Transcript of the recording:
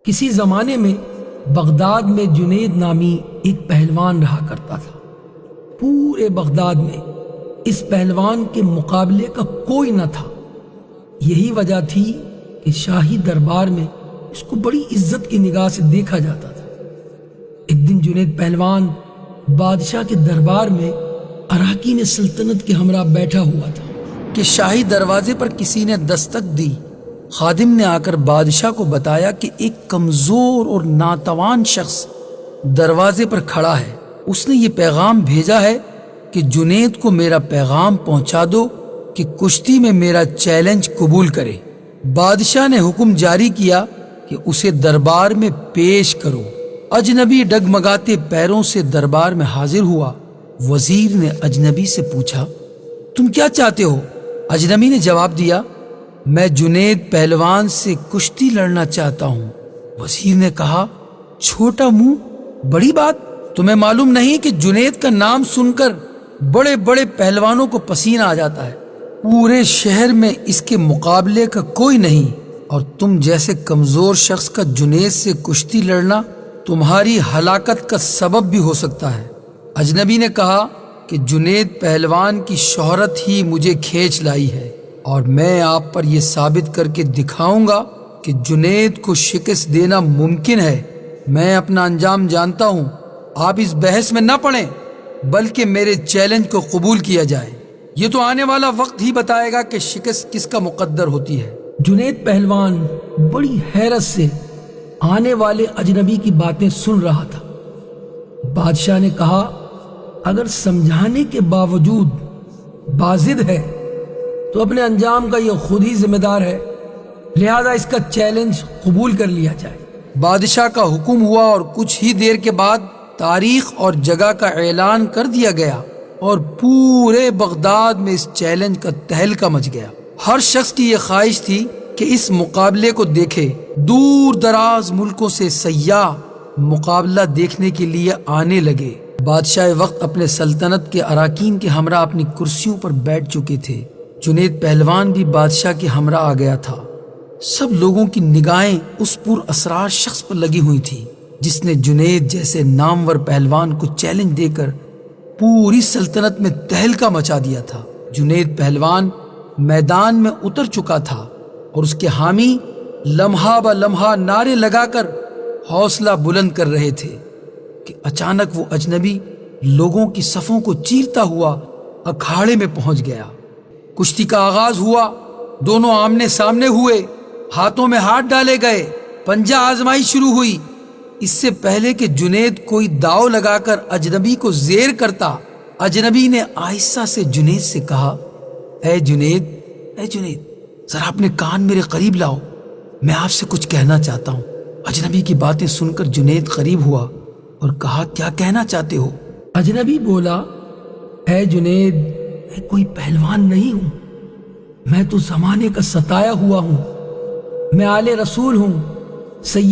کسی زمانے میں بغداد میں جنید نامی ایک پہلوان رہا کرتا تھا۔ پورے بغداد میں اس پہلوان کے مقابلے کا کوئی نہ تھا۔ یہی وجہ تھی کہ شاہی دربار میں اس کو بڑی عزت کی نگاہ سے دیکھا جاتا تھا۔ ایک دن جنید پہلوان بادشاہ کے دربار میں اراکین سلطنت کے ہمراہ بیٹھا ہوا تھا کہ شاہی دروازے پر کسی نے دستک دی۔ خادم نے آ کر بادشاہ کو بتایا کہ ایک کمزور اور ناتوان شخص دروازے پر کھڑا ہے۔ اس نے یہ پیغام بھیجا ہے کہ جنید کو میرا پیغام پہنچا دو کہ کشتی میں میرا چیلنج قبول کرے۔ بادشاہ نے حکم جاری کیا کہ اسے دربار میں پیش کرو۔ اجنبی ڈگمگاتے پیروں سے دربار میں حاضر ہوا۔ وزیر نے اجنبی سے پوچھا، تم کیا چاہتے ہو؟ اجنبی نے جواب دیا، میں جنید پہلوان سے کشتی لڑنا چاہتا ہوں۔ وزیر نے کہا، چھوٹا منہ بڑی بات، تمہیں معلوم نہیں کہ جنید کا نام سن کر بڑے بڑے پہلوانوں کو پسینہ آ جاتا ہے۔ پورے شہر میں اس کے مقابلے کا کوئی نہیں، اور تم جیسے کمزور شخص کا جنید سے کشتی لڑنا تمہاری ہلاکت کا سبب بھی ہو سکتا ہے۔ اجنبی نے کہا کہ جنید پہلوان کی شہرت ہی مجھے کھینچ لائی ہے، اور میں آپ پر یہ ثابت کر کے دکھاؤں گا کہ جنید کو شکست دینا ممکن ہے۔ میں اپنا انجام جانتا ہوں، آپ اس بحث میں نہ پڑیں بلکہ میرے چیلنج کو قبول کیا جائے۔ یہ تو آنے والا وقت ہی بتائے گا کہ شکست کس کا مقدر ہوتی ہے۔ جنید پہلوان بڑی حیرت سے آنے والے اجنبی کی باتیں سن رہا تھا۔ بادشاہ نے کہا، اگر سمجھانے کے باوجود باضد ہے تو اپنے انجام کا یہ خود ہی ذمہ دار ہے، لہذا اس کا چیلنج قبول کر لیا جائے۔ بادشاہ کا حکم ہوا اور کچھ ہی دیر کے بعد تاریخ اور جگہ کا اعلان کر دیا گیا، اور پورے بغداد میں اس چیلنج کا تہلکہ مچ گیا۔ ہر شخص کی یہ خواہش تھی کہ اس مقابلے کو دیکھے۔ دور دراز ملکوں سے سیاح مقابلہ دیکھنے کے لیے آنے لگے۔ بادشاہ وقت اپنے سلطنت کے اراکین کے ہمراہ اپنی کرسیوں پر بیٹھ چکے تھے۔ جنید پہلوان بھی بادشاہ کے ہمراہ آ گیا تھا۔ سب لوگوں کی نگاہیں اس پر اسرار شخص پر لگی ہوئی تھی جس نے جنید جیسے نامور پہلوان کو چیلنج دے کر پوری سلطنت میں تہلکہ مچا دیا تھا۔ جنید پہلوان میدان میں اتر چکا تھا اور اس کے حامی لمحہ بہ لمحہ نعرے لگا کر حوصلہ بلند کر رہے تھے کہ اچانک وہ اجنبی لوگوں کی صفوں کو چیرتا ہوا اکھاڑے میں پہنچ گیا۔ کشتی کا آغاز ہوا، دونوں آمنے سامنے ہوئے، ہاتھوں میں ہاتھ ڈالے گئے، پنجہ آزمائی شروع ہوئی۔ اس سے پہلے کہ جنید کوئی داؤ لگا کر اجنبی کو زیر کرتا، اجنبی نے آہستہ سے جنید سے کہا، اے جنید ذرا اپنے کان میرے قریب لاؤ، میں آپ سے کچھ کہنا چاہتا ہوں۔ اجنبی کی باتیں سن کر جنید قریب ہوا اور کہا، کیا کہنا چاہتے ہو؟ اجنبی بولا، اے جنید، میں کوئی پہلوان نہیں ہوں، میں تو زمانے کا ستایا ہوا ہوں، میں آل رسول ہوں،